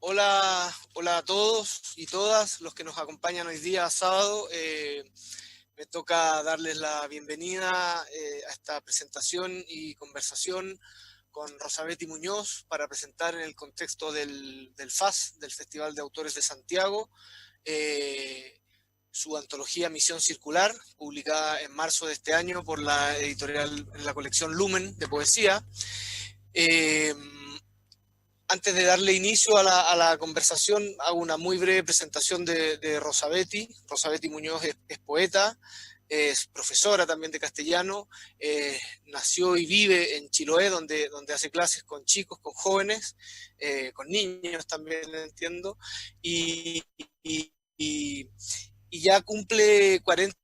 Hola, hola a todos y todas los que nos acompañan hoy día sábado. Me toca darles la bienvenida a esta presentación y conversación con Rosabety Muñoz para presentar en el contexto del FAS, del Festival de Autores de Santiago, su antología Misión Circular, publicada en marzo de este año por la editorial, en la colección Lumen de poesía. Antes de darle inicio a la conversación, hago una muy breve presentación de Rosabety. Rosabety Muñoz es poeta, es profesora también de castellano, nació y vive en Chiloé, donde hace clases con chicos, con jóvenes, con niños también, entiendo, y, y, y, y ya cumple 40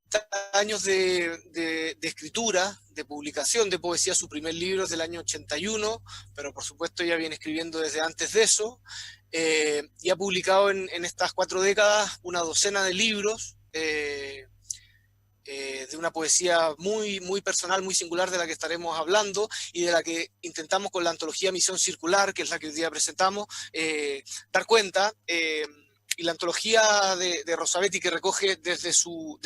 años de escritura, de publicación de poesía. Su primer libro es del año 81, pero por supuesto ya viene escribiendo desde antes de eso, y ha publicado en estas 4 décadas una docena de libros, de una poesía muy personal, muy singular, de la que estaremos hablando y de la que intentamos con la antología Misión Circular, que es la que hoy día presentamos, dar cuenta. Y la antología de Rosabety, que recoge desde su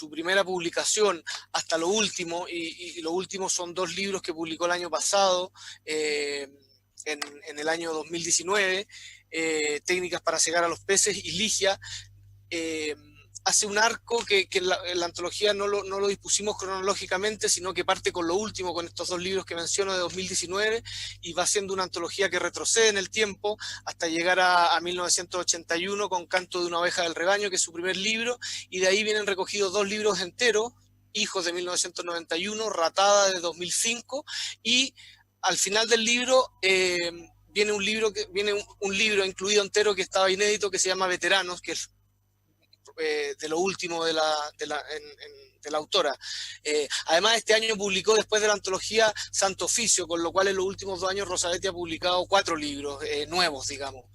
primera publicación hasta lo último, y lo último son 2 libros que publicó el año pasado, en el año 2019, Técnicas para cegar a los peces y Ligia. Hace un arco que en la antología no lo dispusimos cronológicamente, sino que parte con lo último, con estos 2 libros que menciono de 2019, y va siendo una antología que retrocede en el tiempo hasta llegar a 1981 con Canto de una oveja del rebaño, que es su primer libro, y de ahí vienen recogidos 2 libros enteros, Hijos de 1991, Ratada de 2005, y al final del libro viene un libro incluido entero que estaba inédito, que se llama Veteranos, que es de lo último de la autora. Además, este año publicó, después de la antología, Santo Oficio, con lo cual en los últimos 2 años Rosabety ha publicado 4 libros nuevos, digamos.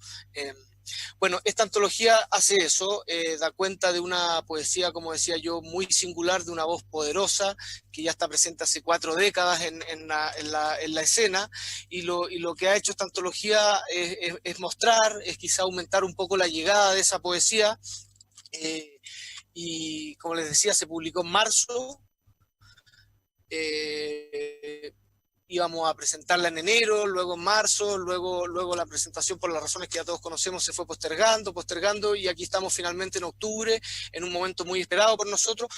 Bueno, esta antología hace eso, da cuenta de una poesía, como decía yo, muy singular, de una voz poderosa, que ya está presente hace 4 décadas en la escena, y lo que ha hecho esta antología es mostrar, es quizá aumentar un poco la llegada de esa poesía. Y como les decía, se publicó en marzo. eh, Íbamos a presentarla en enero, luego en marzo, luego la presentación, por las razones que ya todos conocemos, se fue postergando, y aquí estamos finalmente en octubre, en un momento muy esperado por nosotros.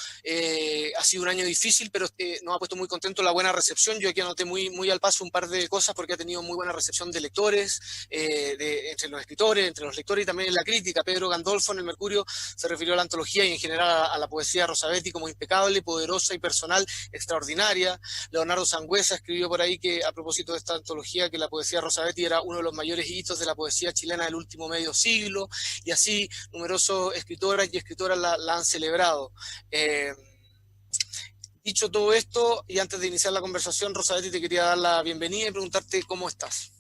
Ha sido un año difícil, pero nos ha puesto muy contento la buena recepción. Yo aquí anoté muy al paso un par de cosas, porque ha tenido muy buena recepción de lectores, entre los escritores, entre los lectores, y también en la crítica. Pedro Gandolfo en el Mercurio se refirió a la antología y en general a la poesía de Rosabety como impecable, poderosa y personal, extraordinaria. Leonardo Sangüesa escribió por ahí, que a propósito de esta antología, que la poesía de Rosabety era uno de los mayores hitos de la poesía chilena del último medio siglo, y así numerosos escritoras y escritoras la han celebrado. Dicho todo esto, y antes de iniciar la conversación, Rosabety, te quería dar la bienvenida y preguntarte cómo estás.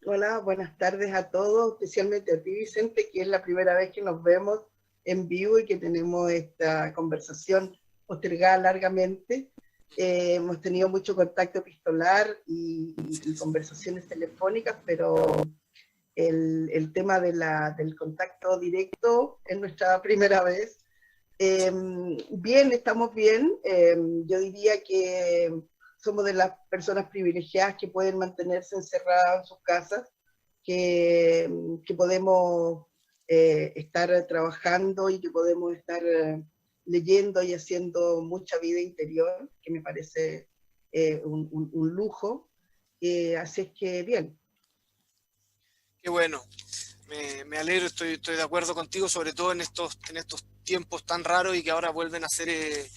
Hola, buenas tardes a todos, especialmente a ti, Vicente, que es la primera vez que nos vemos en vivo y que tenemos esta conversación postergada largamente. Hemos tenido mucho contacto epistolar y conversaciones telefónicas, pero el tema del contacto directo es nuestra primera vez. Bien, estamos bien. Yo diría que somos de las personas privilegiadas que pueden mantenerse encerradas en sus casas, que podemos estar trabajando y que podemos estar leyendo y haciendo mucha vida interior, que me parece un lujo. Así es que bien. Qué bueno, me alegro, estoy de acuerdo contigo, sobre todo en estos tiempos tan raros y que ahora vuelven a ser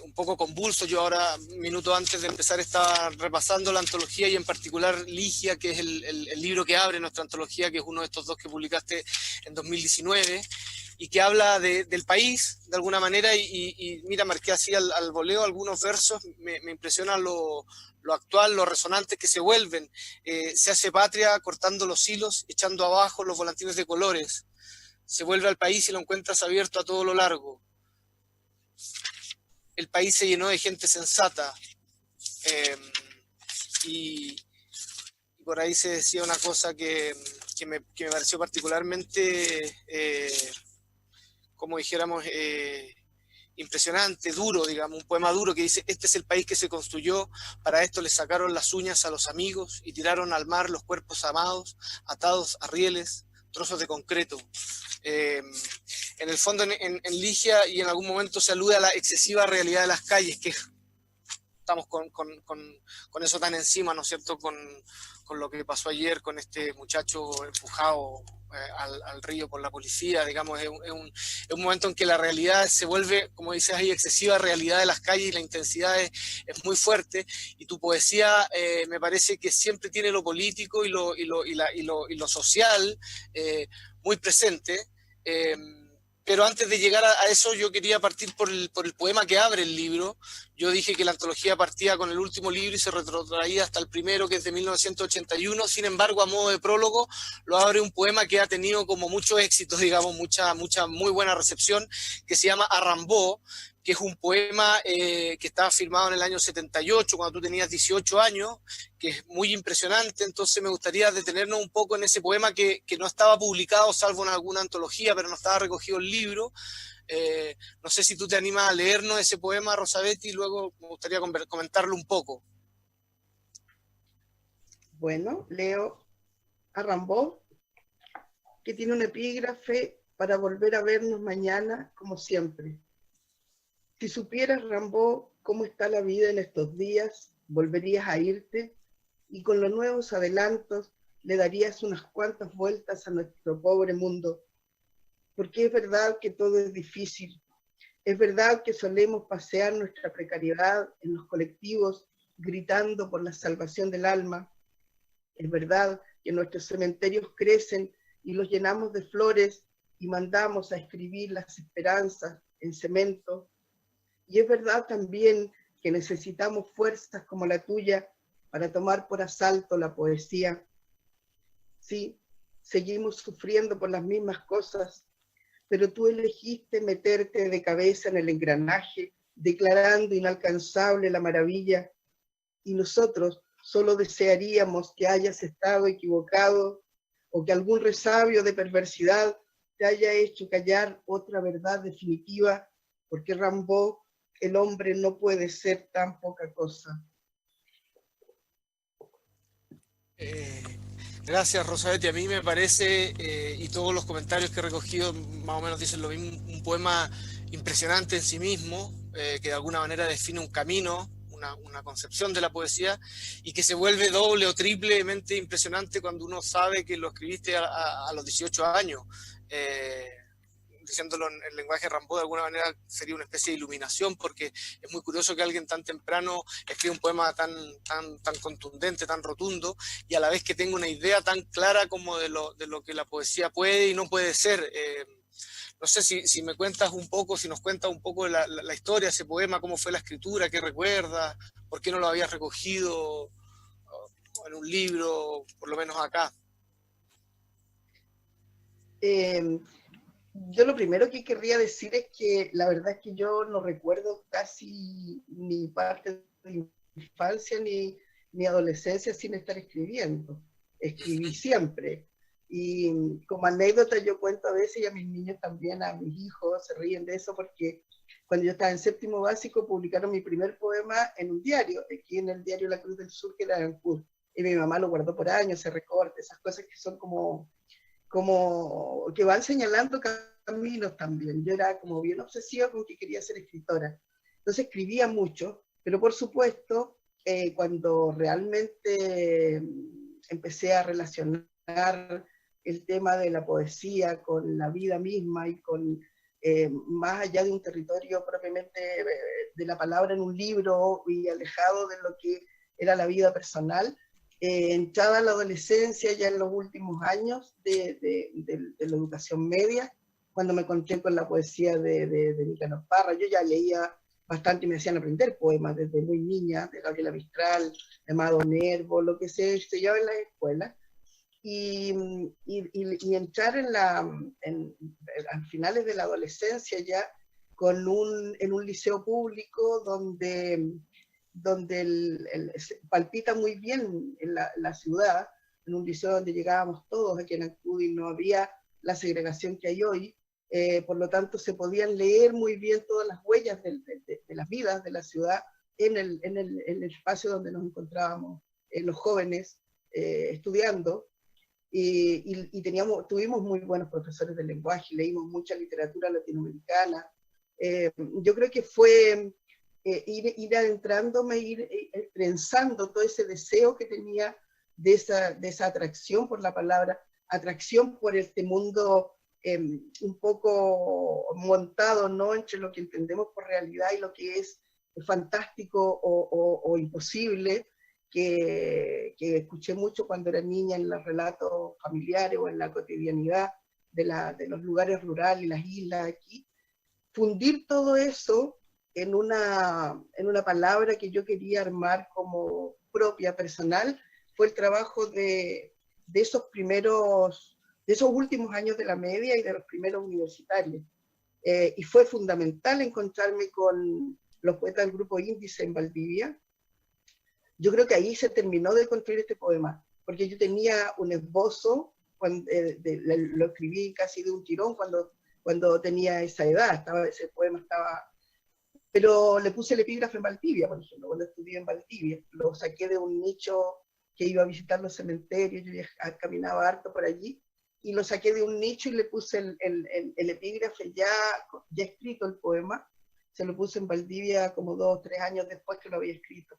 un poco convulsos. Yo ahora, minutos antes de empezar, estaba repasando la antología, y en particular Ligia, que es el libro que abre nuestra antología, que es uno de estos 2 que publicaste en 2019, y que habla del país, de alguna manera, y mira, marqué así al voleo algunos versos. Me impresiona lo actual, lo resonantes que se vuelven. Se hace patria cortando los hilos, echando abajo los volantines de colores. Se vuelve al país y lo encuentras abierto a todo lo largo. El país se llenó de gente sensata. Eh, y, y por ahí se decía una cosa que me pareció particularmente, como dijéramos, impresionante, duro, digamos, un poema duro que dice: este es el país que se construyó, para esto le sacaron las uñas a los amigos y tiraron al mar los cuerpos amados, atados a rieles, trozos de concreto. En el fondo en Ligia, y en algún momento se alude a la excesiva realidad de las calles, que estamos con eso tan encima, ¿no es cierto?, con lo que pasó ayer con este muchacho empujado al río por la policía, digamos, es un momento en que la realidad se vuelve, como dices ahí, excesiva realidad de las calles, y la intensidad es muy fuerte, y tu poesía me parece que siempre tiene lo político y lo social muy presente. Pero antes de llegar a eso, yo quería partir por el poema que abre el libro. Yo dije que la antología partía con el último libro y se retrotraía hasta el primero, que es de 1981. Sin embargo, a modo de prólogo, lo abre un poema que ha tenido como mucho éxito, digamos, mucha muy buena recepción, que se llama Arrambó, que es un poema que estaba firmado en el año 78, cuando tú tenías 18 años, que es muy impresionante. Entonces me gustaría detenernos un poco en ese poema que no estaba publicado, salvo en alguna antología, pero no estaba recogido el libro. No sé si tú te animas a leernos ese poema, Rosabetti, y luego me gustaría comentarlo un poco. Bueno, leo a Rimbaud, que tiene un epígrafe para volver a vernos mañana como siempre. Si supieras, Rimbaud, cómo está la vida en estos días, volverías a irte y con los nuevos adelantos le darías unas cuantas vueltas a nuestro pobre mundo. Porque es verdad que todo es difícil. Es verdad que solemos pasear nuestra precariedad en los colectivos gritando por la salvación del alma. Es verdad que nuestros cementerios crecen y los llenamos de flores y mandamos a escribir las esperanzas en cemento. Y es verdad también que necesitamos fuerzas como la tuya para tomar por asalto la poesía. Sí, seguimos sufriendo por las mismas cosas, pero tú elegiste meterte de cabeza en el engranaje, declarando inalcanzable la maravilla, y nosotros solo desearíamos que hayas estado equivocado o que algún resabio de perversidad te haya hecho callar otra verdad definitiva, porque Rimbaud, el hombre no puede ser tan poca cosa. Gracias, Rosabetti. A mí me parece, y todos los comentarios que he recogido más o menos dicen lo mismo, un poema impresionante en sí mismo, que de alguna manera define un camino, una concepción de la poesía, y que se vuelve doble o triplemente impresionante cuando uno sabe que lo escribiste a los 18 años. Diciéndolo en el lenguaje Rimbaud, de alguna manera sería una especie de iluminación, porque es muy curioso que alguien tan temprano escriba un poema tan contundente, tan rotundo, y a la vez que tenga una idea tan clara como de lo que la poesía puede y no puede ser. No sé si me cuentas un poco, si nos cuentas un poco la historia de ese poema, cómo fue la escritura, qué recuerdas, por qué no lo habías recogido en un libro, por lo menos acá. Yo lo primero que querría decir es que la verdad es que yo no recuerdo casi ni parte de infancia ni adolescencia sin estar escribiendo. Escribí siempre. Y como anécdota yo cuento a veces, y a mis niños también, a mis hijos, se ríen de eso, porque cuando yo estaba en séptimo básico publicaron mi primer poema en un diario, aquí en el diario La Cruz del Sur, que era en Ancud. Y mi mamá lo guardó por años, se recorta, esas cosas que son como que van señalando caminos también. Yo era como bien obsesiva con que quería ser escritora. Entonces escribía mucho, pero por supuesto, cuando realmente empecé a relacionar el tema de la poesía con la vida misma y con más allá de un territorio propiamente de la palabra en un libro y alejado de lo que era la vida personal, entrada a la adolescencia ya en los últimos años de la educación media, cuando me encontré con la poesía de Nicanor Parra. Yo ya leía bastante y me hacían aprender poemas desde muy niña, de Gabriela Mistral, de Amado Nervo, lo que se estudiaba en la escuela. Y entrar a finales de la adolescencia ya en un liceo público donde donde se palpita muy bien en la ciudad, en un liceo donde llegábamos todos aquí en Ancud y no había la segregación que hay hoy. Por lo tanto, se podían leer muy bien todas las huellas de las vidas de la ciudad en el espacio donde nos encontrábamos los jóvenes estudiando. Y tuvimos muy buenos profesores de lenguaje, leímos mucha literatura latinoamericana. Yo creo que fue ir adentrándome, ir trenzando todo ese deseo que tenía de esa atracción por la palabra, atracción por este mundo un poco montado, ¿no?, entre lo que entendemos por realidad y lo que es fantástico o imposible, que escuché mucho cuando era niña en los relatos familiares o en la cotidianidad de los lugares rurales y las islas aquí. Fundir todo eso en una palabra que yo quería armar como propia, personal, fue el trabajo de esos últimos años de la media y de los primeros universitarios. Y fue fundamental encontrarme con los poetas del grupo Índice en Valdivia. Yo creo que ahí se terminó de construir este poema, porque yo tenía un esbozo, lo escribí casi de un tirón cuando tenía esa edad, ese poema estaba... Pero le puse el epígrafe en Valdivia, por ejemplo, cuando estudié en Valdivia. Lo saqué de un nicho que iba a visitar los cementerios, yo ya caminaba harto por allí, y lo saqué de un nicho y le puse el epígrafe ya escrito el poema. Se lo puse en Valdivia como 2 o 3 años después que lo había escrito.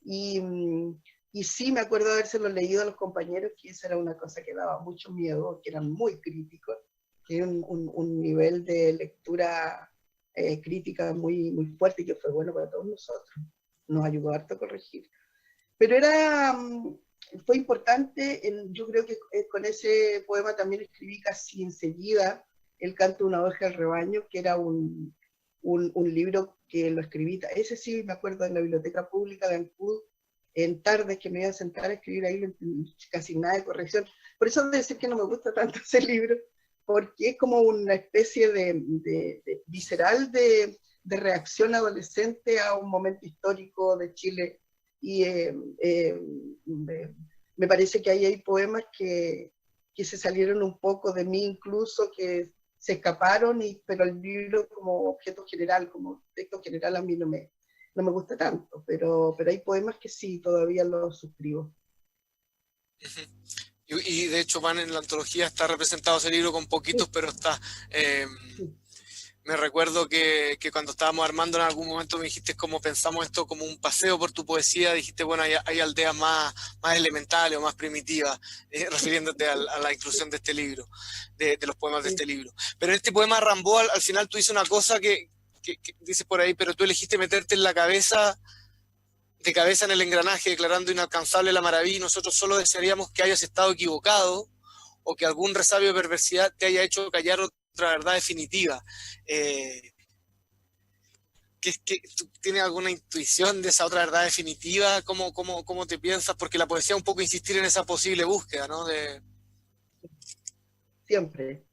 Y sí me acuerdo de habérselo leído a los compañeros, que esa era una cosa que daba mucho miedo, que eran muy críticos, que era un nivel de lectura crítica muy, muy fuerte, y que fue bueno para todos nosotros. Nos ayudó harto a corregir. Pero fue importante, yo creo que con ese poema también escribí casi enseguida El canto de una oveja al rebaño, que era un libro que lo escribí, ese sí me acuerdo, en la biblioteca pública de Ancud, en tardes que me iba a sentar a escribir ahí, casi nada de corrección. Por eso debe ser que no me gusta tanto ese libro, porque es como una especie de visceral de reacción adolescente a un momento histórico de Chile. Y me parece que ahí hay poemas que se salieron un poco de mí, incluso, que se escaparon, pero el libro como objeto general, como texto general, a mí no me gusta tanto, pero hay poemas que sí, todavía los suscribo. Y de hecho, en la antología está representado ese libro con poquitos, pero está... Me recuerdo que cuando estábamos armando en algún momento me dijiste cómo pensamos esto como un paseo por tu poesía, dijiste, bueno, hay aldeas más elementales o más primitivas, refiriéndote a la inclusión de este libro, de los poemas de este libro. Pero en este poema Rambó, al final tú dices una cosa que dices por ahí, pero tú elegiste meterte de cabeza en el engranaje, declarando inalcanzable la maravilla, y nosotros solo desearíamos que hayas estado equivocado o que algún resabio de perversidad te haya hecho callar otra verdad definitiva. ¿Tú tienes alguna intuición de esa otra verdad definitiva? ¿Cómo te piensas? Porque la poesía un poco insistir en esa posible búsqueda, ¿no? Siempre.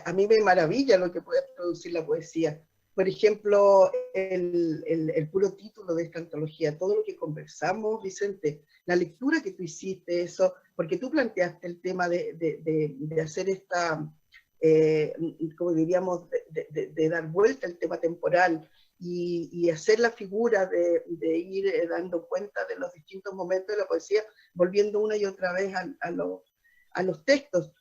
A mí me maravilla lo que puede producir la poesía. Por ejemplo, el puro título de esta antología, todo lo que conversamos, Vicente, la lectura que tú hiciste, eso, porque tú planteaste el tema de hacer esta, como diríamos, de dar vuelta al tema temporal y hacer la figura de ir dando cuenta de los distintos momentos de la poesía, volviendo una y otra vez a los textos.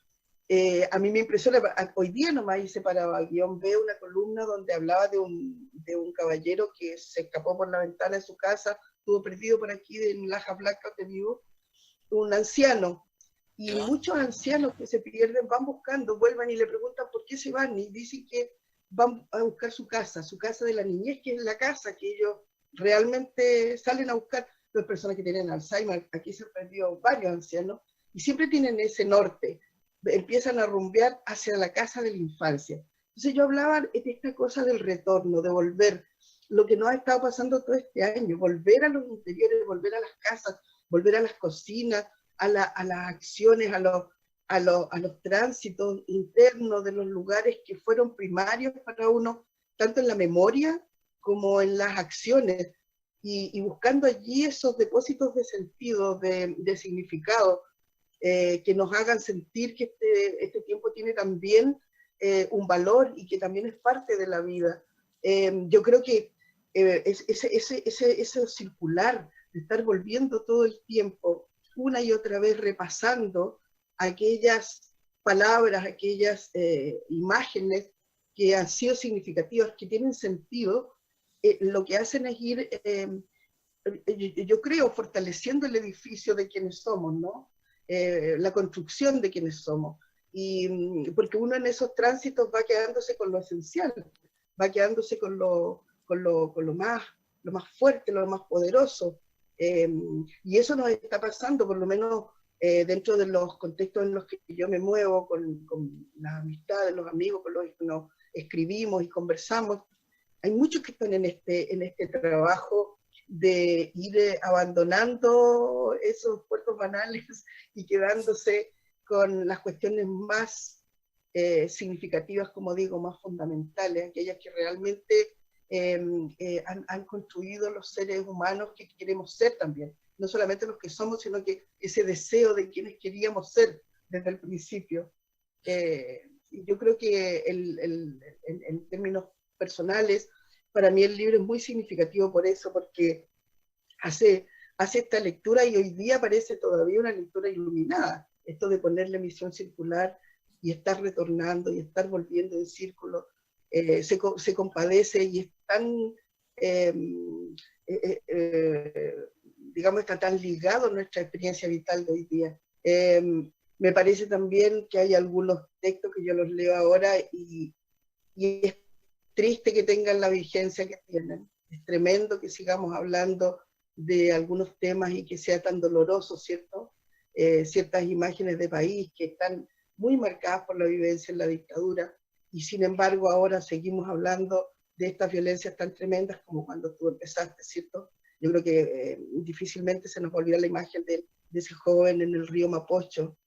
A mí me impresiona, hoy día nomás hice para Guión B una columna donde hablaba de un caballero que se escapó por la ventana de su casa, estuvo perdido por aquí en Laja Blanca, te digo, un anciano. Y muchos ancianos que se pierden van buscando, vuelven y le preguntan por qué se van, y dicen que van a buscar su casa de la niñez, que es la casa que ellos realmente salen a buscar. Las personas que tienen Alzheimer, aquí se han perdido varios ancianos, y siempre tienen ese norte, empiezan a rumbear hacia la casa de la infancia. Entonces yo hablaba de esta cosa del retorno, de volver, lo que nos ha estado pasando todo este año, volver a los interiores, volver a las casas, volver a las cocinas, a las acciones, a los tránsitos internos de los lugares que fueron primarios para uno, tanto en la memoria como en las acciones. y buscando allí esos depósitos de sentido, de significado, que nos hagan sentir que este tiempo tiene también un valor y que también es parte de la vida. Yo creo que ese circular de estar volviendo todo el tiempo, una y otra vez repasando aquellas palabras, aquellas imágenes que han sido significativas, que tienen sentido, lo que hacen es ir, yo creo, fortaleciendo el edificio de quienes somos, ¿no? La construcción de quienes somos. Y porque uno en esos tránsitos va quedándose con lo esencial, va quedándose con lo más fuerte, lo más poderoso. Y eso nos está pasando, por lo menos dentro de los contextos en los que yo me muevo, con las amistades, los amigos con los que nos escribimos y conversamos. Hay muchos que están en este trabajo de ir abandonando esos puertos banales y quedándose con las cuestiones más significativas, como digo, más fundamentales, aquellas que realmente han construido los seres humanos que queremos ser también. No solamente los que somos, sino que ese deseo de quienes queríamos ser desde el principio. Yo creo que en términos personales, para mí el libro es muy significativo por eso, porque hace esta lectura y hoy día parece todavía una lectura iluminada. Esto de ponerle misión circular y estar retornando y estar volviendo en círculo, se compadece y es tan, digamos, está tan ligado a nuestra experiencia vital de hoy día. Me parece también que hay algunos textos que yo los leo ahora y es triste que tengan la vigencia que tienen. Es tremendo que sigamos hablando de algunos temas y que sea tan doloroso, ¿cierto? Ciertas imágenes de país que están muy marcadas por la vivencia en la dictadura, y sin embargo ahora seguimos hablando de estas violencias tan tremendas como cuando tú empezaste, ¿cierto? Yo creo que difícilmente se nos va a olvidar la imagen de ese joven en el río Mapocho,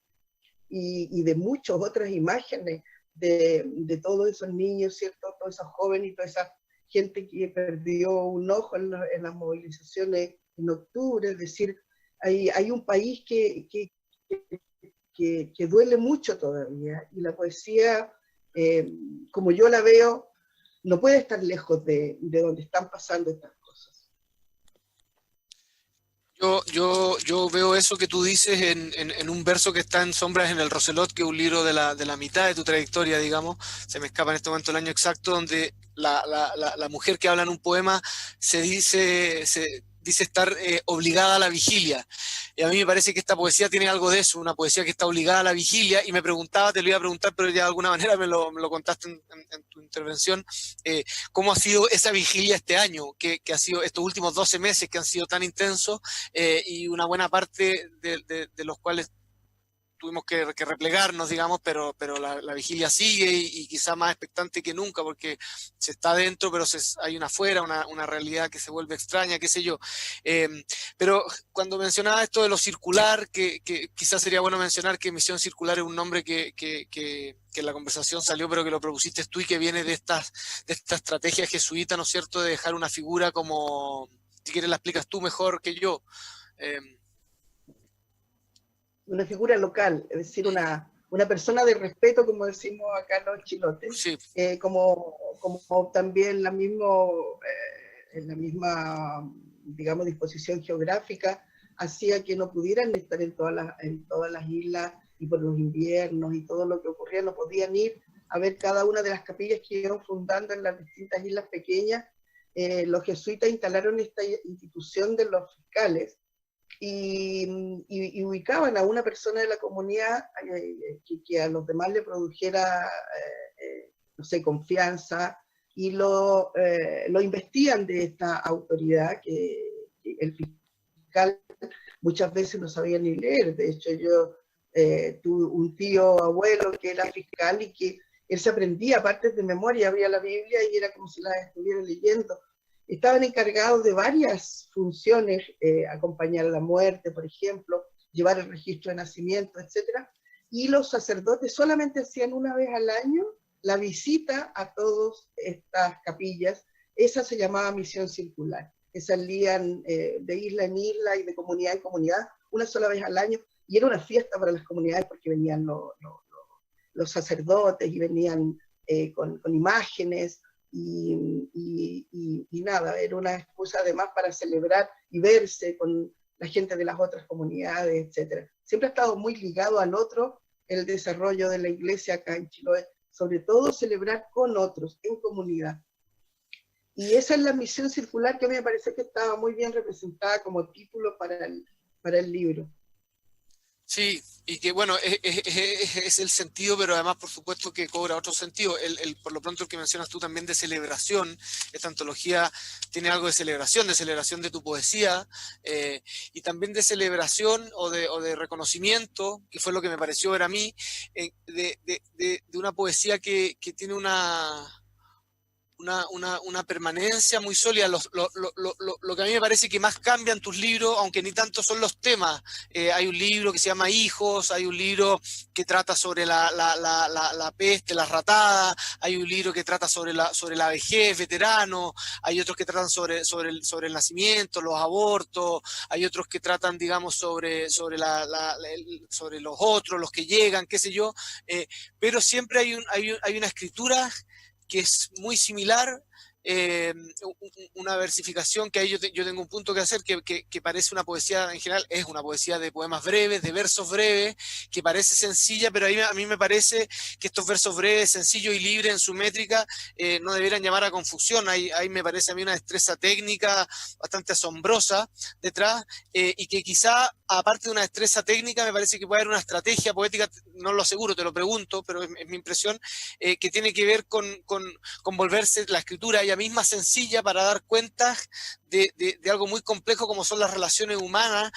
y de muchas otras imágenes de todos esos niños, ¿cierto? Todos esos jóvenes y toda esa gente que perdió un ojo en las movilizaciones en octubre. Es decir, hay un país que duele mucho todavía, y la poesía, como yo la veo, no puede estar lejos de donde están pasando estas cosas. Yo veo eso que tú dices en un verso que está en Sombras en el Roselot, que es un libro de la mitad de tu trayectoria, digamos. Se me escapa en este momento el año exacto, donde la mujer que habla en un poema se dice estar obligada a la vigilia. Y a mí me parece que esta poesía tiene algo de eso, una poesía que está obligada a la vigilia, y me preguntaba, te lo iba a preguntar, pero ya de alguna manera me lo contaste en tu intervención, ¿cómo ha sido esa vigilia este año, que ha sido estos últimos 12 meses que han sido tan intensos? Y una buena parte de los cuales tuvimos que replegarnos, digamos, pero la vigilia sigue y quizá más expectante que nunca, porque se está dentro, pero hay una afuera, una realidad que se vuelve extraña, qué sé yo. Pero cuando mencionaba esto de lo circular, que quizás sería bueno mencionar que Misión Circular es un nombre que en la conversación salió, pero que lo propusiste tú y que viene de esta estrategia jesuita, ¿no es cierto?, de dejar una figura como, si quieres la explicas tú mejor que yo. Una figura local, es decir, una persona de respeto, como decimos acá los chilotes, Sí. como también en la misma, digamos, disposición geográfica, hacía que no pudieran estar en todas las islas, y por los inviernos y todo lo que ocurría, no podían ir a ver cada una de las capillas que iban fundando en las distintas islas pequeñas. Los jesuitas instalaron esta institución de los fiscales, y ubicaban a una persona de la comunidad que a los demás le produjera, no sé, confianza, y lo investían de esta autoridad que el fiscal muchas veces no sabía ni leer. De hecho, yo tuve un tío abuelo que era fiscal y que él se aprendía partes de memoria, abría la Biblia y era como si la estuviera leyendo. Estaban encargados de varias funciones, acompañar a la muerte, por ejemplo, llevar el registro de nacimiento, etc. Y los sacerdotes solamente hacían una vez al año la visita a todas estas capillas. Esa se llamaba misión circular. que salían de isla en isla y de comunidad en comunidad, una sola vez al año, y era una fiesta para las comunidades porque venían los sacerdotes y venían con imágenes y nada, era una excusa además para celebrar y verse con la gente de las otras comunidades, etc. Siempre ha estado muy ligado al otro el desarrollo de la iglesia acá en Chiloé, sobre todo celebrar con otros, en comunidad. Y esa es la misión circular que a mí me parece que estaba muy bien representada como título para el libro. Sí, y que bueno, es el sentido, pero además por supuesto que cobra otro sentido. Por lo pronto el que mencionas tú también de celebración, esta antología tiene algo de celebración de tu poesía, y también de celebración o de reconocimiento, que fue lo que me pareció ver a mí, de una poesía que tiene una permanencia muy sólida. Lo que a mí me parece que más cambian tus libros, aunque ni tanto son los temas. Hay un libro que se llama Hijos, hay un libro que trata sobre la peste, la ratada, hay un libro que trata sobre la vejez, veterano, hay otros que tratan sobre el nacimiento, los abortos, hay otros que tratan, digamos, sobre los otros, los que llegan, qué sé yo, pero siempre hay una escritura que es muy similar, una versificación que ahí yo tengo un punto que hacer, que parece una poesía en general, es una poesía de poemas breves, de versos breves, que parece sencilla, pero a mí me parece que estos versos breves, sencillos y libres en su métrica, no debieran llamar a confusión. Ahí me parece a mí una destreza técnica bastante asombrosa detrás, y que quizá, aparte de una destreza técnica, me parece que puede haber una estrategia poética, no lo aseguro, te lo pregunto, pero es mi impresión, que tiene que ver con volverse la escritura ella misma sencilla para dar cuenta de algo muy complejo como son las relaciones humanas,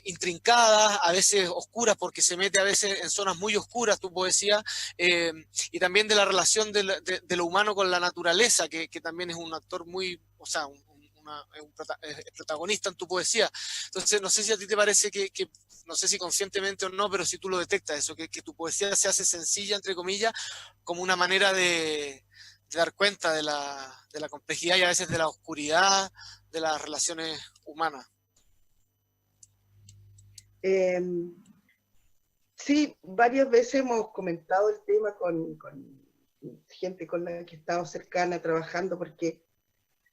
intrincadas, a veces oscuras, porque se mete a veces en zonas muy oscuras tu poesía, y también de la relación de lo humano con la naturaleza, que también es un actor muy, o sea, es protagonista en tu poesía. Entonces, no sé si a ti te parece no sé si conscientemente o no, pero si tú lo detectas eso, que tu poesía se hace sencilla, entre comillas, como una manera de dar cuenta de la complejidad y a veces de la oscuridad de las relaciones humanas. Sí, varias veces hemos comentado el tema con gente con la que he estado cercana trabajando, porque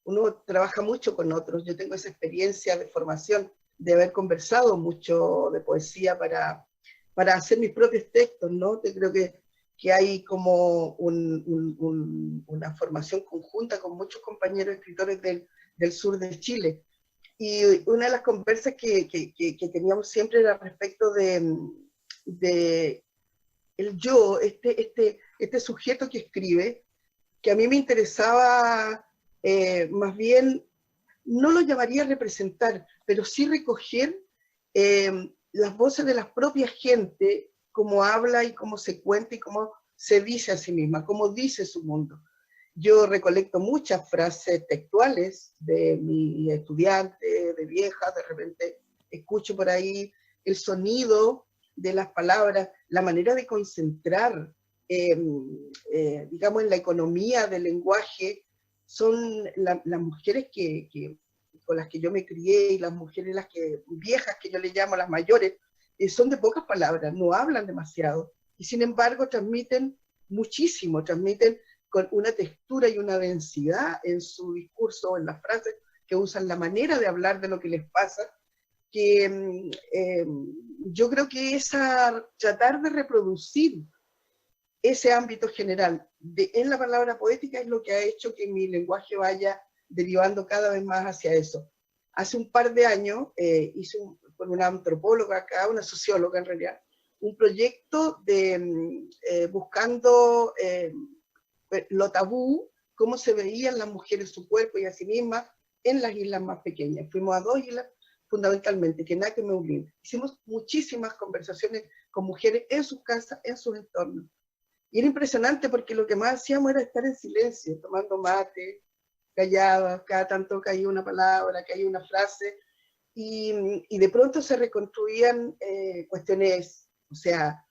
uno trabaja mucho con otros. Yo tengo esa experiencia de formación, de haber conversado mucho de poesía para hacer mis propios textos, ¿no? Yo creo que hay como una formación conjunta con muchos compañeros escritores del sur de Chile. Y una de las conversas que teníamos siempre era respecto de el yo, este sujeto que escribe, que a mí me interesaba más bien, no lo llamaría representar, pero sí recoger las voces de las propias gente, cómo habla y cómo se cuenta y cómo se dice a sí misma, cómo dice su mundo. Yo recolecto muchas frases textuales de mi estudiante, de viejas, de repente escucho por ahí el sonido de las palabras, la manera de concentrar, digamos, en la economía del lenguaje, son las mujeres con las que yo me crié y las mujeres viejas que yo le llamo las mayores, son de pocas palabras, no hablan demasiado, y sin embargo transmiten muchísimo, transmiten con una textura y una densidad en su discurso, en las frases que usan, la manera de hablar de lo que les pasa, que yo creo que tratar de reproducir ese ámbito general en la palabra poética es lo que ha hecho que mi lenguaje vaya derivando cada vez más hacia eso. Hace un par de años hice con una antropóloga acá, una socióloga en realidad, un proyecto de buscando lo tabú, cómo se veían las mujeres, su cuerpo y a sí mismas en las islas más pequeñas. Fuimos a 2 islas fundamentalmente, Quenaca y Meulín. Hicimos muchísimas conversaciones con mujeres en sus casas, en sus entornos. Y era impresionante porque lo que más hacíamos era estar en silencio, tomando mate, calladas, cada tanto caía una palabra, caía una frase, y de pronto se reconstruían cuestiones, o sea,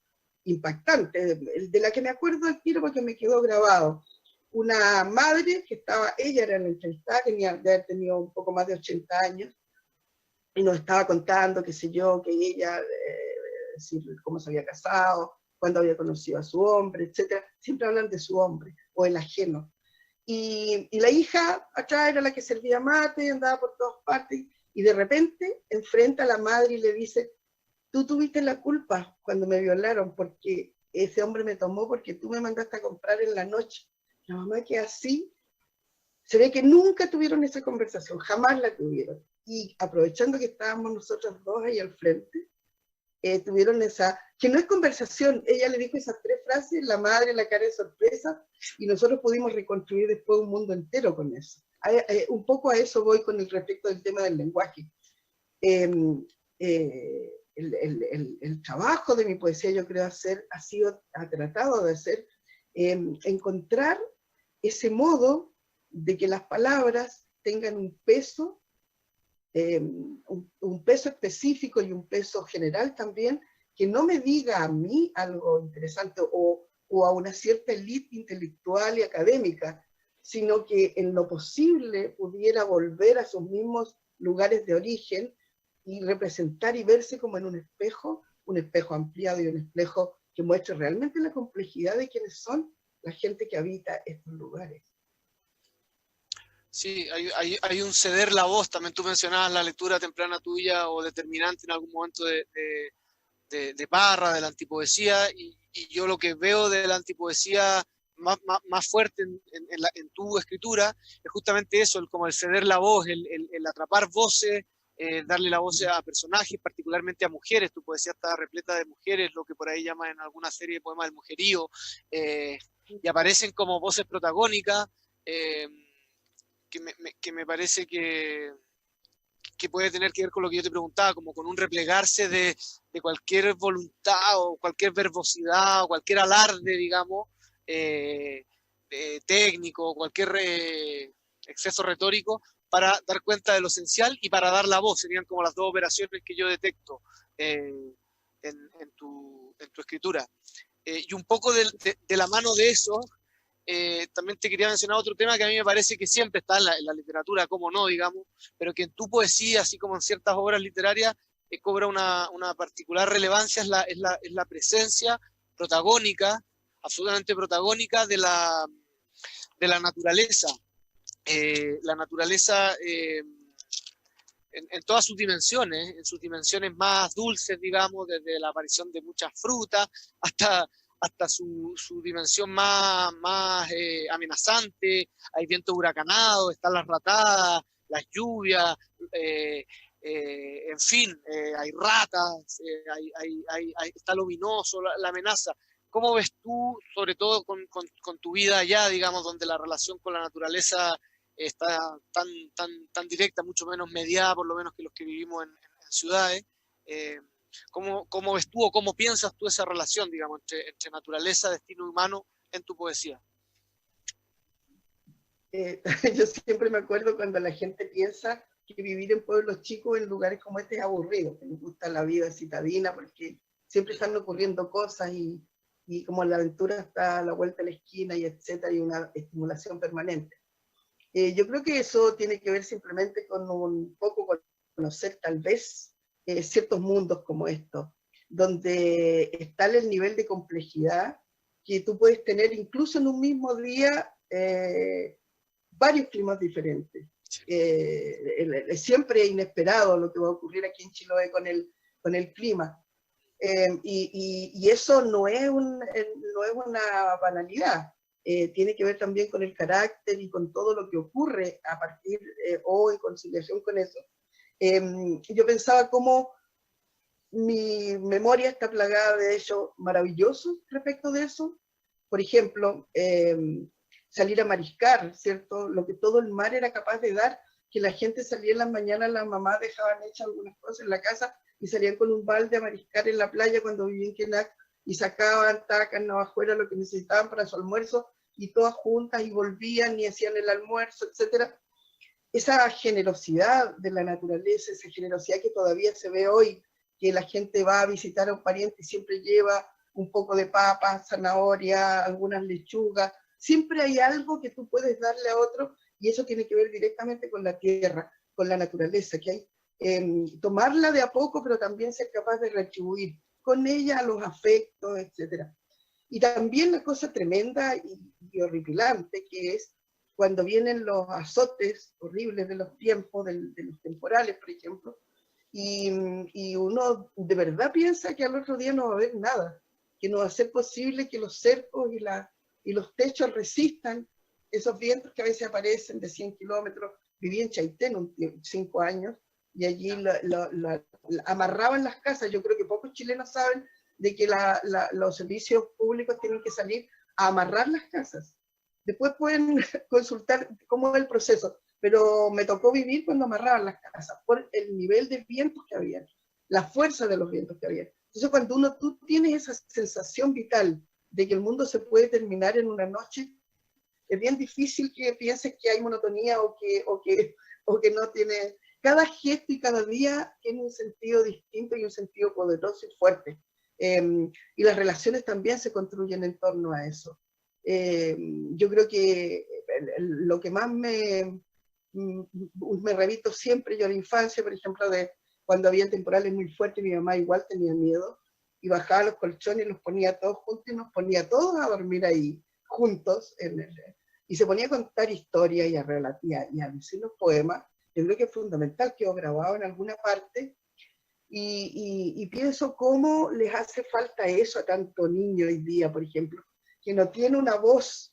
impactantes, de la que me acuerdo al tiro porque me quedó grabado. una madre que estaba, ella era la entrevistada, tenía de haber tenido un poco más de 80 años, y nos estaba contando, qué sé yo, que ella, cómo se había casado, cuándo había conocido a su hombre, etcétera. Siempre hablan de su hombre, o el ajeno. Y la hija atrás era la que servía mate, andaba por todas partes, y de repente enfrenta a la madre y le dice, tú tuviste la culpa cuando me violaron, porque ese hombre me tomó porque tú me mandaste a comprar en la noche. La mamá que así, se ve que nunca tuvieron esa conversación, jamás la tuvieron. Y aprovechando que estábamos nosotros dos ahí al frente, tuvieron esa, que no es conversación, ella le dijo esas 3 frases, la madre la cara de sorpresa, y nosotros pudimos reconstruir después un mundo entero con eso. Un poco a eso voy con el respecto del tema del lenguaje. El trabajo de mi poesía, yo creo, ha tratado de hacer, encontrar ese modo de que las palabras tengan un peso, un peso específico y un peso general también, que no me diga a mí algo interesante o a una cierta élite intelectual y académica, sino que en lo posible pudiera volver a sus mismos lugares de origen y representar y verse como en un espejo ampliado y un espejo que muestre realmente la complejidad de quienes son la gente que habita estos lugares. Sí, hay un ceder la voz. También tú mencionabas la lectura temprana tuya o determinante en algún momento de Parra, de la antipoesía, y yo lo que veo de la antipoesía más fuerte en tu escritura es justamente eso, como el ceder la voz, el atrapar voces, darle la voz a personajes, particularmente a mujeres. Tu poesía está repleta de mujeres, lo que por ahí llaman en alguna serie de poemas el mujerío, y aparecen como voces protagónicas, que me parece que puede tener que ver con lo que yo te preguntaba, como con un replegarse de cualquier voluntad o cualquier verbosidad o cualquier alarde, digamos, técnico, cualquier exceso retórico, para dar cuenta de lo esencial y para dar la voz. Serían como las 2 operaciones que yo detecto en tu escritura. Y un poco de la mano de eso, también te quería mencionar otro tema que a mí me parece que siempre está en la literatura, como no, digamos, pero que en tu poesía, así como en ciertas obras literarias, cobra una particular relevancia, es la presencia protagónica, absolutamente protagónica de la naturaleza. La naturaleza en todas sus dimensiones más dulces, digamos, desde la aparición de muchas frutas hasta su dimensión más amenazante. Hay viento huracanado, están las ratadas, las lluvias, en fin, hay ratas, está luminoso, la amenaza. ¿Cómo ves tú, sobre todo con tu vida allá, digamos, donde la relación con la naturaleza está tan directa, mucho menos mediada, por lo menos, que los que vivimos en ciudades? ¿Cómo ves tú o cómo piensas tú esa relación, digamos, entre naturaleza, destino humano en tu poesía? Yo siempre me acuerdo cuando la gente piensa que vivir en pueblos chicos, en lugares como este, es aburrido, que les gusta la vida citadina, porque siempre están ocurriendo cosas y como la aventura está a la vuelta de la esquina y etcétera, y una estimulación permanente. Yo creo que eso tiene que ver simplemente con un poco conocer tal vez ciertos mundos como estos, donde está el nivel de complejidad que tú puedes tener incluso en un mismo día varios climas diferentes. Siempre es inesperado lo que va a ocurrir aquí en Chiloé con el clima. Y eso no es una banalidad. Tiene que ver también con el carácter y con todo lo que ocurre a partir o en conciliación con eso. Yo pensaba cómo mi memoria está plagada de hechos maravillosos respecto de eso. Por ejemplo, salir a mariscar, ¿cierto? Lo que todo el mar era capaz de dar, que la gente salía en las mañanas, las mamás dejaban hechas algunas cosas en la casa y salían con un balde a mariscar en la playa cuando vivían en Quenac y sacaban tacas, navajuelas, lo que necesitaban para su almuerzo y todas juntas y volvían y hacían el almuerzo, etcétera. Esa generosidad de la naturaleza, esa generosidad que todavía se ve hoy, que la gente va a visitar a un pariente y siempre lleva un poco de papa, zanahoria, algunas lechugas, siempre hay algo que tú puedes darle a otro, y eso tiene que ver directamente con la tierra, con la naturaleza, que hay tomarla de a poco, pero también ser capaz de retribuir con ella los afectos, etcétera. Y también la cosa tremenda y horripilante que es cuando vienen los azotes horribles de los tiempos, de los temporales, por ejemplo, y uno de verdad piensa que al otro día no va a haber nada, que no va a ser posible que los cercos y los techos resistan esos vientos que a veces aparecen de 100 kilómetros. Viví en Chaitén 5 años, y allí amarraban las casas. Yo creo que pocos chilenos saben de que los servicios públicos tienen que salir a amarrar las casas. Después pueden consultar cómo es el proceso, pero me tocó vivir cuando amarraban las casas, por el nivel de vientos que había, la fuerza de los vientos que había. Entonces, cuando tú tienes esa sensación vital de que el mundo se puede terminar en una noche, es bien difícil que pienses que hay monotonía o que no tiene. Cada gesto y cada día tiene un sentido distinto y un sentido poderoso y fuerte. Y las relaciones también se construyen en torno a eso. Yo creo que lo que más me repito siempre, yo en la infancia, por ejemplo, de cuando había temporales muy fuertes, mi mamá igual tenía miedo, y bajaba los colchones y los ponía todos juntos y nos ponía todos a dormir ahí, juntos, y se ponía a contar historias y a decir los poemas. Yo creo que es fundamental, quedó grabado en alguna parte, y pienso cómo les hace falta eso a tanto niño hoy día, por ejemplo, que no tiene una voz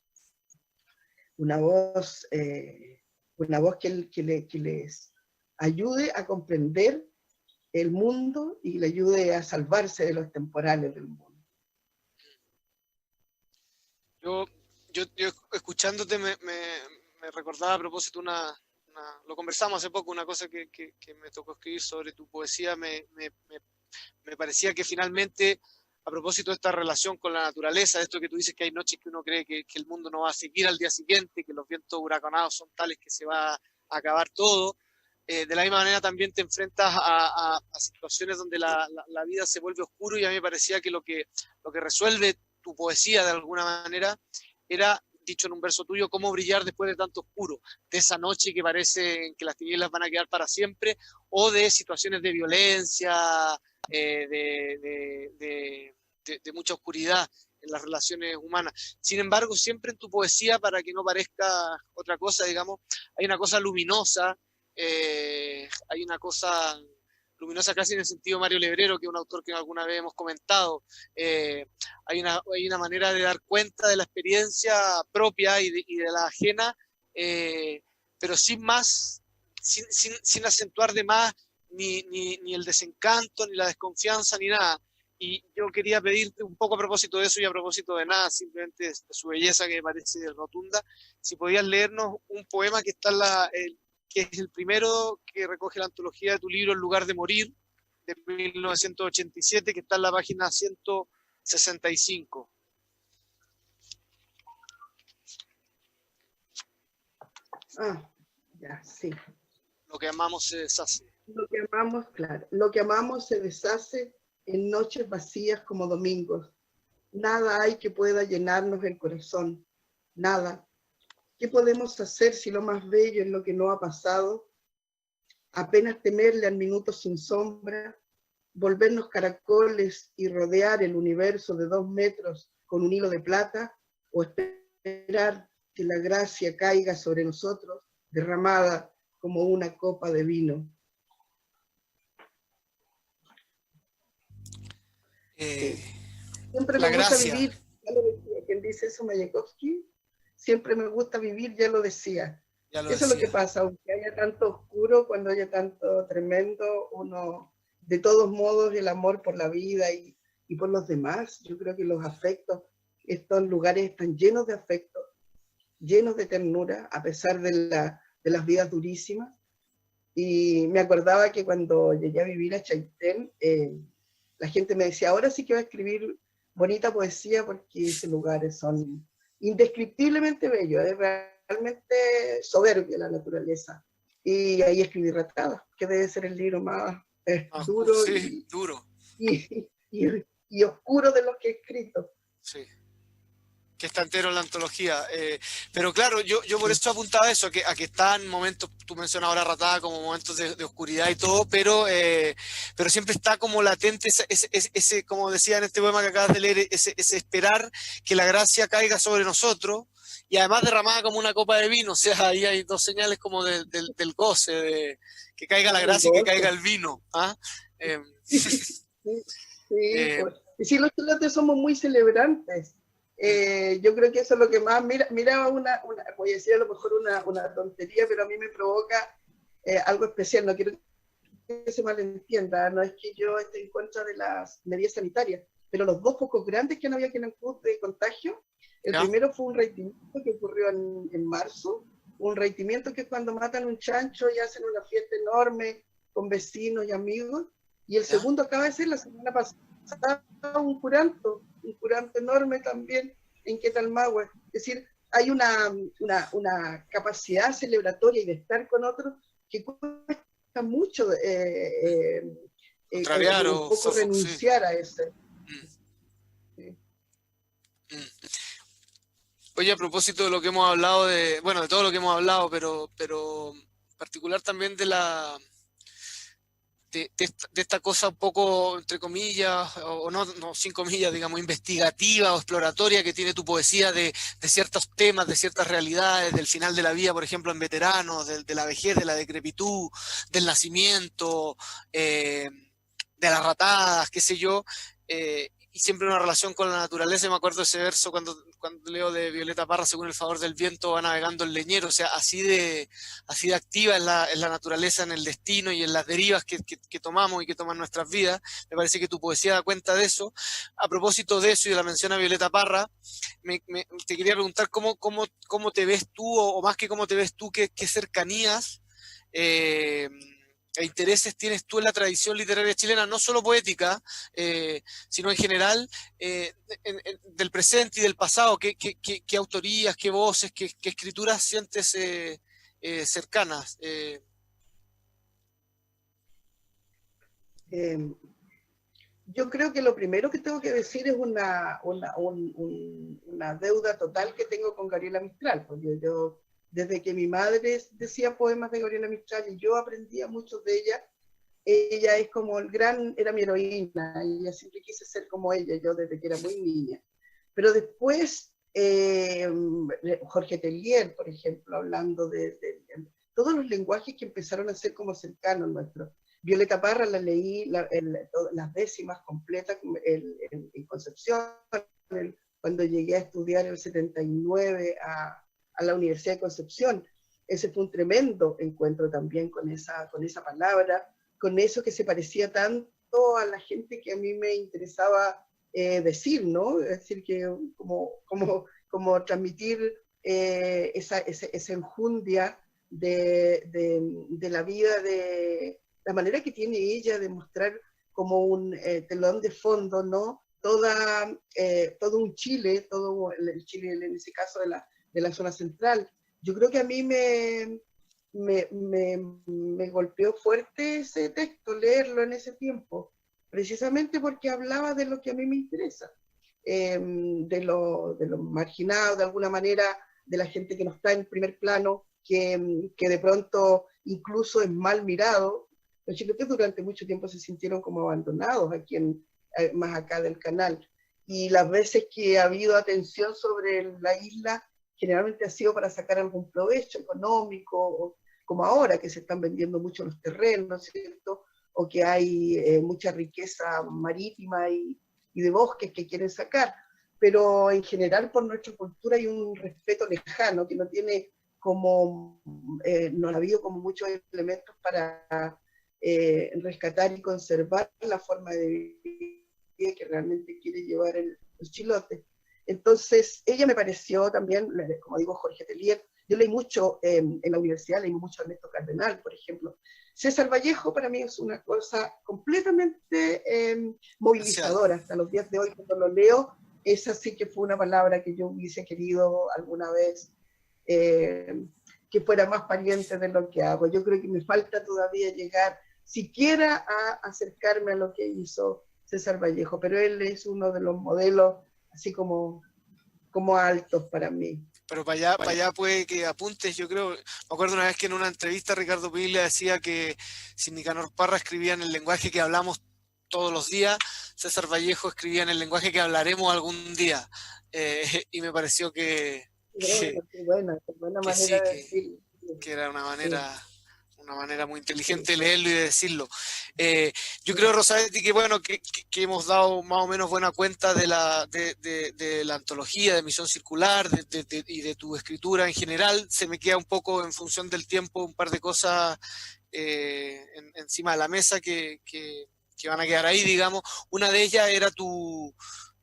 que les ayude a comprender el mundo y le ayude a salvarse de los temporales del mundo. Yo escuchándote me recordaba a propósito lo conversamos hace poco, una cosa que me tocó escribir sobre tu poesía. Me parecía que finalmente, a propósito de esta relación con la naturaleza, de esto que tú dices, que hay noches que uno cree que el mundo no va a seguir al día siguiente, que los vientos huracanados son tales que se va a acabar todo, de la misma manera también te enfrentas a situaciones donde la vida se vuelve oscuro, y a mí me parecía que lo que resuelve tu poesía de alguna manera era, dicho en un verso tuyo, cómo brillar después de tanto oscuro, de esa noche que parece que las tinieblas van a quedar para siempre, o de situaciones de violencia, de mucha oscuridad en las relaciones humanas. Sin embargo, siempre en tu poesía, para que no parezca otra cosa, digamos, hay una cosa luminosa, hay una cosa luminosa casi en el sentido Mario Lebrero, que es un autor que alguna vez hemos comentado. Hay una manera de dar cuenta de la experiencia propia y de la ajena, pero sin acentuar de más ni el desencanto, ni la desconfianza, ni nada. Y yo quería pedirte un poco a propósito de eso y a propósito de nada, simplemente de su belleza, que me parece rotunda, si podías leernos un poema que está que es el primero que recoge la antología de tu libro El lugar de morir, de 1987, que está en la página 165. Ya, sí. Lo que amamos se deshace. Lo que amamos, claro, lo que amamos se deshace en noches vacías como domingos. Nada hay que pueda llenarnos el corazón, nada. ¿Qué podemos hacer si lo más bello es lo que no ha pasado? Apenas temerle al minuto sin sombra, volvernos caracoles y rodear el universo de 2 metros con un hilo de plata, o esperar que la gracia caiga sobre nosotros, derramada como una copa de vino. Siempre me gusta vivir, ya lo decía, quien dice eso, Mayakovsky, siempre me gusta vivir, ya lo decía. Eso es lo que pasa, aunque haya tanto oscuro, cuando haya tanto tremendo, uno, de todos modos, el amor por la vida y por los demás, yo creo que los afectos, estos lugares están llenos de afectos, llenos de ternura, a pesar de las vidas durísimas. Y me acordaba que cuando llegué a vivir a Chaitén, la gente me decía, ahora sí que va a escribir bonita poesía, porque esos lugares son indescriptiblemente bellos, es realmente soberbia la naturaleza. Y ahí escribí Retradas, que debe ser el libro más duro, sí, duro y oscuro de los que he escrito. Sí. que está entero en la antología. Pero claro, yo por eso apuntaba a eso, a que están momentos, tú mencionas ahora Ratada como momentos de oscuridad y todo, pero siempre está como latente ese, como decía en este poema que acabas de leer, ese esperar que la gracia caiga sobre nosotros, y además derramada como una copa de vino. O sea, ahí hay dos señales como del goce, de que caiga la El gracia y que goce. caiga el vino. ¿Ah? Sí, sí, eh, pues. Y sí, los chilotes somos muy celebrantes. Yo creo que eso es lo que más, mira voy a decir a lo mejor una tontería, pero a mí me provoca algo especial. No quiero que se malentienda, no es que yo esté en contra de las medidas sanitarias, pero los dos focos grandes que no había aquí en el club de contagio, el ¿Ya? primero fue un raitimiento que ocurrió en marzo, un raitimiento que es cuando matan un chancho y hacen una fiesta enorme con vecinos y amigos, y el ¿Ya? segundo acaba de ser la semana pasada un curanto enorme también en Quetalmahue. Es decir, hay una capacidad celebratoria y de estar con otros que cuesta mucho Contrariar un poco sí. renunciar a ese. Mm, Sí. mm. Oye, a propósito de lo que hemos hablado, bueno, de todo lo que hemos hablado, pero en particular también de esta cosa un poco, entre comillas, o no, no, sin comillas, digamos, investigativa o exploratoria que tiene tu poesía de ciertos temas, de ciertas realidades, del final de la vida, por ejemplo, en veteranos, de la vejez, de la decrepitud, del nacimiento, de las ratadas, qué sé yo, y siempre una relación con la naturaleza. Me acuerdo de ese verso cuando leo de Violeta Parra: según el favor del viento va navegando el leñero. O sea, así de activa es la naturaleza en el destino y en las derivas que tomamos y que toman nuestras vidas. Me parece que tu poesía da cuenta de eso. A propósito de eso y de la mención a Violeta Parra, te quería preguntar cómo te ves tú, o más que cómo te ves tú, qué cercanías e intereses tienes tú en la tradición literaria chilena, no solo poética, sino en general, del presente y del pasado. ¿Qué autorías, qué voces, qué escrituras sientes cercanas? Eh, yo creo que lo primero que tengo que decir es una deuda total que tengo con Gabriela Mistral, porque yo, desde que mi madre decía poemas de Gabriela Mistral y yo aprendía muchos de ella es como era mi heroína, y yo siempre quise ser como ella, yo desde que era muy niña. Pero después, Jorge Tellier, por ejemplo, hablando de todos los lenguajes que empezaron a ser como cercanos nuestros. Violeta Parra la leí las décimas completas en Concepción, cuando llegué a estudiar en el 79 a la Universidad de Concepción. Ese fue un tremendo encuentro también con esa palabra, con eso que se parecía tanto a la gente que a mí me interesaba decir, ¿no? Es decir, que como transmitir esa enjundia de la vida, de la manera que tiene ella de mostrar como un telón de fondo, ¿no? Todo un Chile, todo el Chile en ese caso de la zona central. Yo creo que a mí me golpeó fuerte ese texto, leerlo en ese tiempo, precisamente porque hablaba de lo que a mí me interesa, de lo marginado, de alguna manera, de la gente que no está en primer plano, que de pronto incluso es mal mirado. Los chilenos durante mucho tiempo se sintieron como abandonados aquí más acá del canal. Y las veces que ha habido atención sobre la isla, generalmente ha sido para sacar algún provecho económico, como ahora que se están vendiendo mucho los terrenos, ¿cierto? O que hay mucha riqueza marítima y de bosques que quieren sacar. Pero en general por nuestra cultura hay un respeto lejano que no tiene como, no ha habido como muchos elementos para rescatar y conservar la forma de vida que realmente quiere llevar el chilote. Entonces, ella me pareció también, como digo, Jorge Tellier. Yo leí mucho en la universidad, leí mucho a Ernesto Cardenal, por ejemplo. César Vallejo para mí es una cosa completamente movilizadora. Hasta los días de hoy, cuando lo leo, esa sí que fue una palabra que yo hubiese querido alguna vez que fuera más pariente de lo que hago. Yo creo que me falta todavía llegar siquiera a acercarme a lo que hizo César Vallejo, pero él es uno de los modelos, así como como altos para mí. Pero para allá puede que apuntes, yo creo. Me acuerdo una vez que en una entrevista Ricardo Piglia decía que si Nicanor Parra escribía en el lenguaje que hablamos todos los días, César Vallejo escribía en el lenguaje que hablaremos algún día. Y me pareció Qué buena que manera sí, de decirlo. que era Sí. una manera muy inteligente Sí. de leerlo y de decirlo. Yo creo, Rosabetti, que bueno, que hemos dado más o menos buena cuenta de la antología, de Misión Circular y de tu escritura en general. Se me queda un poco en función del tiempo, un par de cosas encima de la mesa que van a quedar ahí, digamos. Una de ellas era tu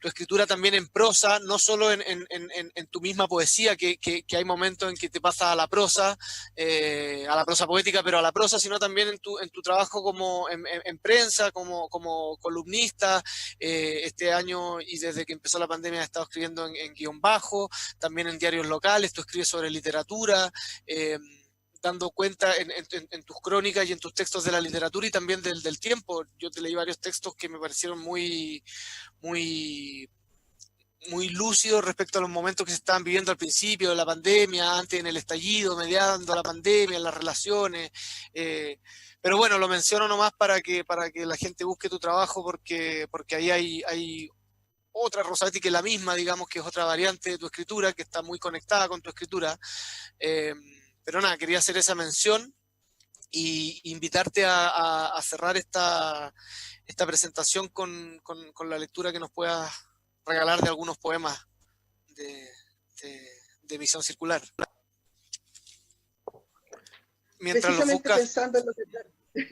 escritura también en prosa, no solo en tu misma poesía, que hay momentos en que te pasas a la prosa poética, pero a la prosa, sino también en tu trabajo como en prensa, como columnista. Este año y desde que empezó la pandemia he estado escribiendo en guión bajo, también en diarios locales, tú escribes sobre literatura. Dando cuenta en tus crónicas y en tus textos de la literatura y también del tiempo. Yo te leí varios textos que me parecieron muy, muy lúcidos respecto a los momentos que se estaban viviendo al principio de la pandemia, antes en el estallido, mediando la pandemia, en las relaciones. Pero bueno, lo menciono nomás para que la gente busque tu trabajo porque ahí hay otra Rosabetti que es la misma, digamos, que es otra variante de tu escritura, que está muy conectada con tu escritura. Eh, pero nada, quería hacer esa mención y invitarte a cerrar esta presentación con la lectura que nos puedas regalar de algunos poemas de, de Misión Circular. Mientras los Precisamente buscas, pensando en lo que,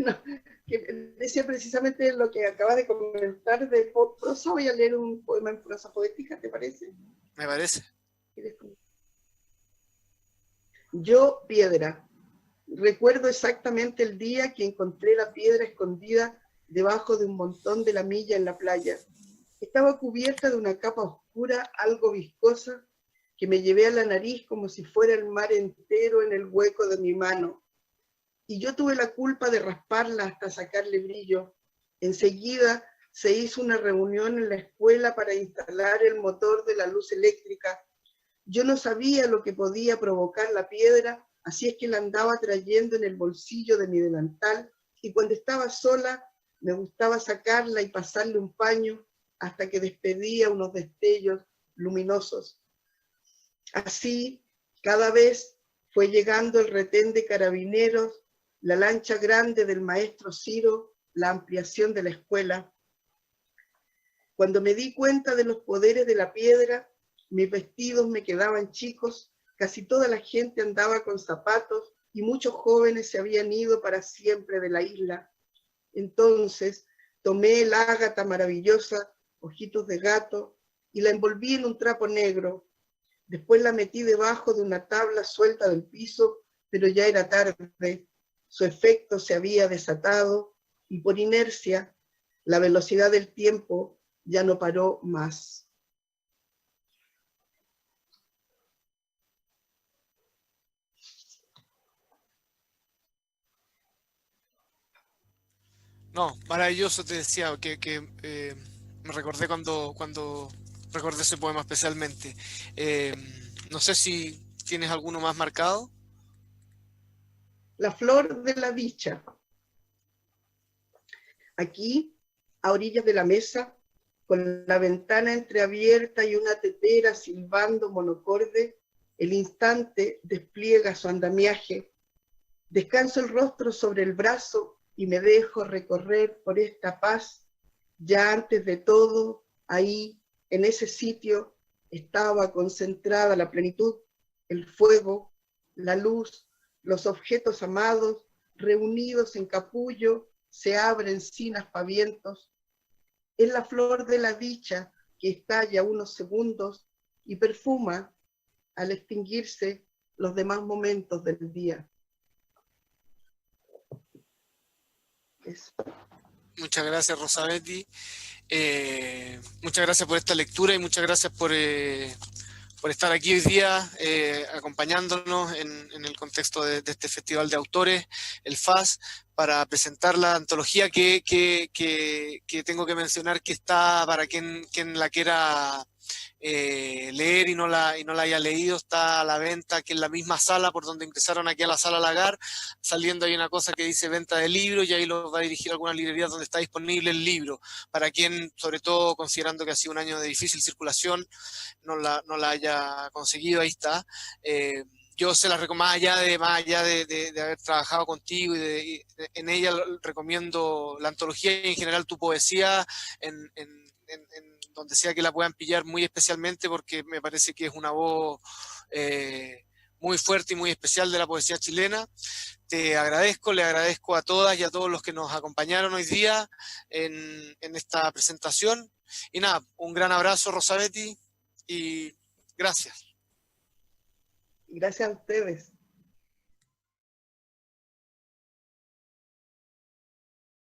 no, que decía precisamente lo que acabas de comentar de prosa, voy a leer un poema en prosa poética, ¿te parece? me parece. Yo, piedra. Recuerdo exactamente el día que encontré la piedra escondida debajo de un montón de la milla en la playa. Estaba cubierta de una capa oscura, algo viscosa, que me llevé a la nariz como si fuera el mar entero en el hueco de mi mano. Y yo tuve la culpa de rasparla hasta sacarle brillo. Enseguida se hizo una reunión en la escuela para instalar el motor de la luz eléctrica. Yo no sabía lo que podía provocar la piedra, así es que la andaba trayendo en el bolsillo de mi delantal, y cuando estaba sola me gustaba sacarla y pasarle un paño hasta que despedía unos destellos luminosos. Así, cada vez fue llegando el retén de carabineros, la lancha grande del maestro Ciro, la ampliación de la escuela. Cuando me di cuenta de los poderes de la piedra, mis vestidos me quedaban chicos, casi toda la gente andaba con zapatos y muchos jóvenes se habían ido para siempre de la isla. Entonces tomé el ágata maravillosa, ojitos de gato, y la envolví en un trapo negro. Después la metí debajo de una tabla suelta del piso, pero ya era tarde. Su efecto se había desatado y por inercia la velocidad del tiempo ya no paró más. No, maravilloso, te decía, me recordé cuando recordé ese poema especialmente. No sé si tienes alguno más marcado. La flor de la dicha. Aquí, a orillas de la mesa, con la ventana entreabierta y una tetera silbando monocorde, el instante despliega su andamiaje. Descanso el rostro sobre el brazo y me dejo recorrer por esta paz. Ya antes de todo, ahí, en ese sitio, estaba concentrada la plenitud, el fuego, la luz, los objetos amados, reunidos en capullo, se abren sin aspavientos. Es la flor de la dicha que estalla unos segundos y perfuma al extinguirse los demás momentos del día. Eso. Muchas gracias, Rosabetti. Muchas gracias por esta lectura y muchas gracias por estar aquí hoy día acompañándonos en el contexto de este Festival de Autores, el FAS, para presentar la antología que tengo que mencionar que está para quien la quiera leer y no la haya leído, está a la venta aquí en la misma sala por donde ingresaron aquí a la sala Lagar. Saliendo hay una cosa que dice venta de libros y ahí los va a dirigir a algunas librerías donde está disponible el libro, para quien, sobre todo considerando que ha sido un año de difícil circulación, no la haya conseguido, ahí está. Yo se la recomiendo, más allá de haber trabajado contigo en ella, recomiendo la antología y en general tu poesía en donde sea que la puedan pillar, muy especialmente porque me parece que es una voz muy fuerte y muy especial de la poesía chilena. Te agradezco, le agradezco a todas y a todos los que nos acompañaron hoy día en esta presentación. Y nada, un gran abrazo, Rosabetti, y gracias. Gracias a ustedes.